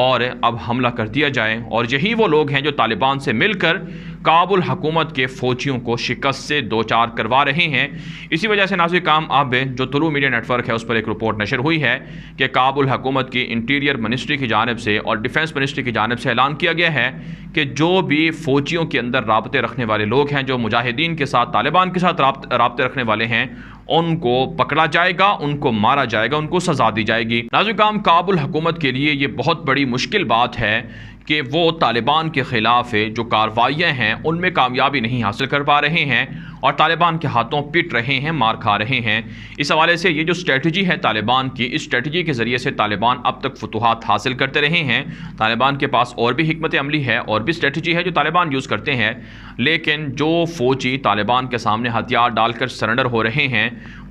اور اب حملہ کر دیا جائے، اور یہی وہ لوگ ہیں جو طالبان سے مل کر کابل حکومت کے فوجیوں کو شکست سے دوچار کروا رہے ہیں۔ اسی وجہ سے ناظرین کرام اب جو طلوع میڈیا نیٹ ورک ہے اس پر ایک رپورٹ نشر ہوئی ہے کہ کابل حکومت کی انٹیریئر منسٹری کی جانب سے اور ڈیفنس منسٹری کی جانب سے اعلان کیا گیا ہے کہ جو بھی فوجیوں کے اندر رابطے رکھنے والے لوگ ہیں، جو مجاہدین کے ساتھ طالبان کے ساتھ رابطے رکھنے والے ہیں، ان کو پکڑا جائے گا، ان کو مارا جائے گا، ان کو سزا دی جائے گی۔ ناظرین کرام کابل حکومت کے لیے یہ بہت بڑی مشکل بات ہے کہ وہ طالبان کے خلاف جو کارروائیاں ہیں ان میں کامیابی نہیں حاصل کر پا رہے ہیں اور طالبان کے ہاتھوں پٹ رہے ہیں، مار کھا رہے ہیں۔ اس حوالے سے یہ جو اسٹریٹجی ہے طالبان کی، اس اسٹریٹجی کے ذریعے سے طالبان اب تک فتوحات حاصل کرتے رہے ہیں۔ طالبان کے پاس اور بھی حکمت عملی ہے اور بھی اسٹریٹجی ہے جو طالبان یوز کرتے ہیں، لیکن جو فوجی طالبان کے سامنے ہتھیار ڈال کر سرنڈر ہو رہے ہیں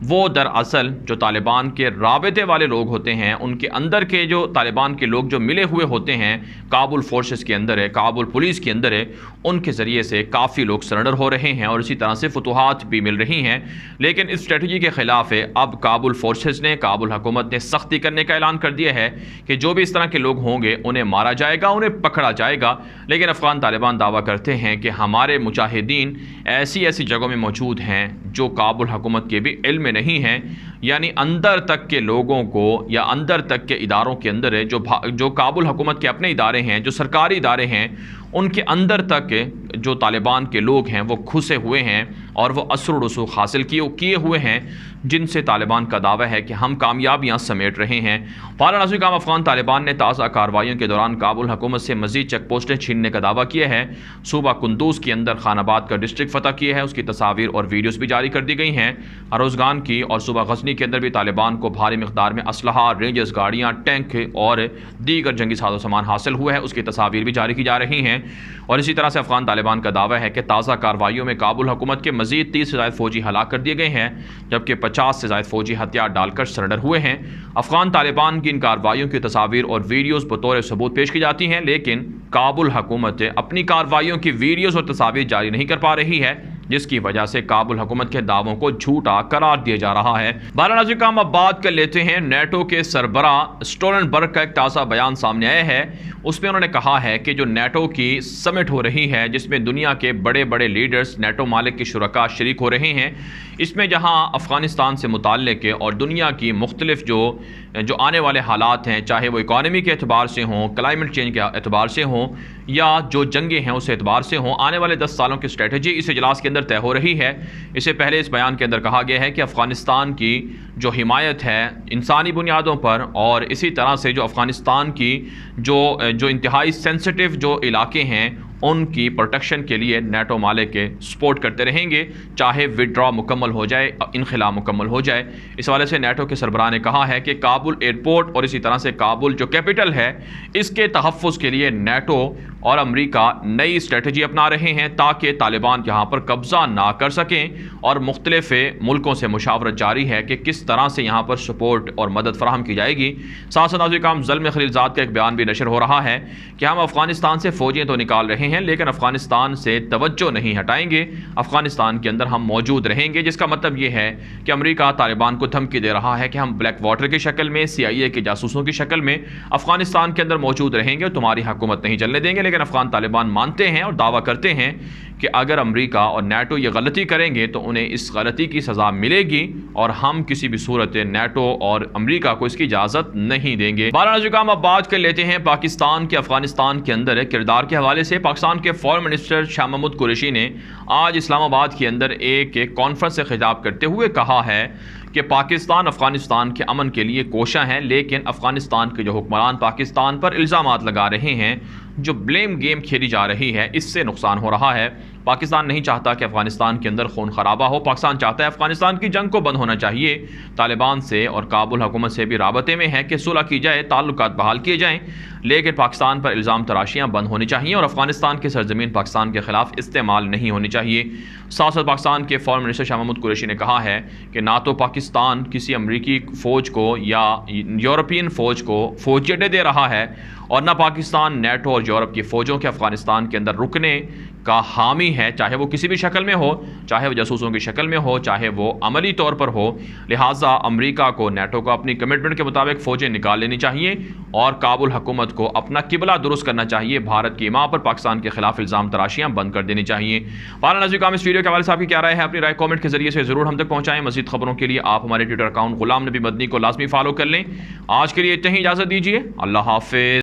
وہ دراصل جو طالبان کے رابطے والے لوگ ہوتے ہیں، ان کے اندر کے جو طالبان کے لوگ جو ملے ہوئے ہوتے ہیں کابل فورسز کے اندر ہے، کابل پولیس کے اندر ہے، ان کے ذریعے سے کافی لوگ سرنڈر ہو رہے ہیں اور اسی طرح سے فتوحات بھی مل رہی ہیں۔ لیکن اس اسٹریٹجی کے خلاف اب کابل فورسز نے، کابل حکومت نے سختی کرنے کا اعلان کر دیا ہے کہ جو بھی اس طرح کے لوگ ہوں گے انہیں مارا جائے گا، انہیں پکڑا جائے گا۔ لیکن افغان طالبان دعویٰ کرتے ہیں کہ ہمارے مجاہدین ایسی جگہوں میں موجود ہیں جو کابل حکومت کے بھی علم میں نہیں ہیں، یعنی اندر تک کے لوگوں کو یا اندر تک کے اداروں کے اندر ہے جو کابل حکومت کے اپنے ادارے ہیں، جو سرکاری ادارے ہیں، ان کے اندر تک جو طالبان کے لوگ ہیں وہ گھسے ہوئے ہیں اور وہ اثر و رسوخ حاصل کیے ہوئے ہیں، جن سے طالبان کا دعویٰ ہے کہ ہم کامیابیاں سمیٹ رہے ہیں۔ ناظرین کرام افغان طالبان نے تازہ کارروائیوں کے دوران کابل حکومت سے مزید چیک پوسٹیں چھیننے کا دعویٰ کیا ہے۔ صوبہ قندوز کے اندر خان آباد کا ڈسٹرکٹ فتح کیا ہے، اس کی تصاویر اور ویڈیوز بھی جاری کر دی گئی ہیں۔ اروزگان کی اور صوبہ غزنی کے اندر بھی طالبان کو بھاری مقدار میں اسلحہ، رینجرز گاڑیاں، ٹینک اور دیگر جنگی ساز و سامان حاصل ہوا ہے، اس کی تصاویر بھی جاری کی جا رہی ہیں۔ اور اسی طرح سے افغان طالبان کا دعویٰ ہے کہ تازہ کارروائیوں میں کابل حکومت کے مزید 30 سے زائد فوجی ہلاک کر دیے گئے ہیں، جبکہ 50 سے زائد فوجی ہتھیار ڈال کر سرنڈر ہوئے ہیں۔ افغان طالبان کی ان کارروائیوں کی تصاویر اور ویڈیوز بطور ثبوت پیش کی جاتی ہیں، لیکن کابل حکومت اپنی کارروائیوں کی ویڈیوز اور تصاویر جاری نہیں کر پا رہی ہے، جس کی وجہ سے کابل حکومت کے دعووں کو جھوٹا قرار دیا جا رہا ہے۔ ناظرین کرام اب بات کر لیتے ہیں نیٹو کے سربراہ اسٹولنبرگ کا ایک تازہ بیان سامنے آیا ہے۔ اس میں انہوں نے کہا ہے کہ جو نیٹو کی سمٹ ہو رہی ہے، جس میں دنیا کے بڑے بڑے لیڈرز، نیٹو مالک کے شرکاء شریک ہو رہے ہیں، اس میں جہاں افغانستان سے متعلق اور دنیا کی مختلف جو آنے والے حالات ہیں، چاہے وہ اکانومی کے اعتبار سے ہوں، کلائمیٹ چینج کے اعتبار سے ہوں یا جو جنگیں ہیں اس اعتبار سے ہوں، آنے والے 10 سالوں کی اسٹریٹجی اس اجلاس کے اندر طے ہو رہی ہے۔ اس سے پہلے اس بیان کے اندر کہا گیا ہے کہ افغانستان کی جو حمایت ہے انسانی بنیادوں پر، اور اسی طرح سے جو افغانستان کی جو انتہائی سینسٹیو جو علاقے ہیں ان کی پروٹیکشن کے لیے نیٹو مالک کے سپورٹ کرتے رہیں گے، چاہے وڈرا مکمل ہو جائے، انخلا مکمل ہو جائے۔ اس حوالے سے نیٹو کے سربراہ نے کہا ہے کہ کابل ایئرپورٹ اور اسی طرح سے کابل جو کیپٹل ہے، اس کے تحفظ کے لیے نیٹو اور امریکہ نئی اسٹریٹجی اپنا رہے ہیں تاکہ طالبان یہاں پر قبضہ نہ کر سکیں، اور مختلف ملکوں سے مشاورت جاری ہے کہ کس طرح سے یہاں پر سپورٹ اور مدد فراہم کی جائے گی۔ ساتھ ساتھ ناظرین کرام زلمے خلیلزاد کا ایک بیان بھی نشر ہو رہا ہے کہ ہم افغانستان سے فوجیں تو نکال رہے ہیں لیکن افغانستان سے توجہ نہیں ہٹائیں گے، افغانستان کے اندر ہم موجود رہیں گے، جس کا مطلب یہ ہے کہ امریکہ طالبان کو دھمکی دے رہا ہے کہ ہم بلیک واٹر کی شکل میں، CIA کے جاسوسوں کی شکل میں افغانستان کے اندر موجود رہیں گے اور تمہاری حکومت نہیں چلنے دیں گے۔ لیکن افغان طالبان مانتے ہیں اور دعویٰ کرتے ہیں کہ اگر امریکہ اور نیٹو یہ غلطی کریں گے تو انہیں اس غلطی کی سزا ملے گی اور ہم کسی بھی صورت نیٹو اور امریکہ کو اس کی اجازت نہیں دیں گے۔ ناظرین کرام اب بات کر لیتے ہیں پاکستان کے افغانستان کے اندر کردار کے حوالے سے۔ پاکستان کے فارن منسٹر شاہ محمود قریشی نے آج اسلام آباد کے اندر ایک کانفرنس سے خطاب کرتے ہوئے کہا ہے کہ پاکستان افغانستان کے امن کے لیے کوشاں ہے، لیکن افغانستان کے جو حکمران پاکستان پر الزامات لگا رہے ہیں، جو بلیم گیم کھیلی جا رہی ہے، اس سے نقصان ہو رہا ہے۔ پاکستان نہیں چاہتا کہ افغانستان کے اندر خون خرابہ ہو، پاکستان چاہتا ہے افغانستان کی جنگ کو بند ہونا چاہیے، طالبان سے اور کابل حکومت سے بھی رابطے میں ہے کہ صلح کی جائے، تعلقات بحال کیے جائیں، لیکن پاکستان پر الزام تراشیاں بند ہونی چاہیے اور افغانستان کی سرزمین پاکستان کے خلاف استعمال نہیں ہونی چاہیے۔ ساتھ ساتھ پاکستان کے فارن منسٹر شاہ محمود قریشی نے کہا ہے کہ نہ تو پاکستان کسی امریکی فوج کو یا یورپین فوج کو فوجی اڈے دے رہا ہے اور نہ پاکستان نیٹو اور یورپ کی فوجوں کے افغانستان کے اندر رکنے کا حامی ہے، چاہے وہ کسی بھی شکل میں ہو، چاہے وہ جاسوسوں کی شکل میں ہو، چاہے وہ عملی طور پر ہو۔ لہٰذا امریکہ کو، نیٹو کو اپنی کمٹمنٹ کے مطابق فوجیں نکال لینی چاہیے اور کابل حکومت کو اپنا قبلہ درست کرنا چاہیے، بھارت کی ماں پر پاکستان کے خلاف الزام تراشیاں بند کر دینی چاہیے۔ ناظرین اس ویڈیو کے حوالے سے آپ کی کیا رائے ہے؟ اپنی رائے کامنٹ کے ذریعے سے ضرور ہم تک پہنچائیں۔ مزید خبروں کے لیے آپ ہمارے ٹویٹر اکاؤنٹ غلام نبی مدنی کو لازمی فالو کر لیں۔ آج کے لیے اتنا ہی، اجازت دیجیے، اللہ حافظ۔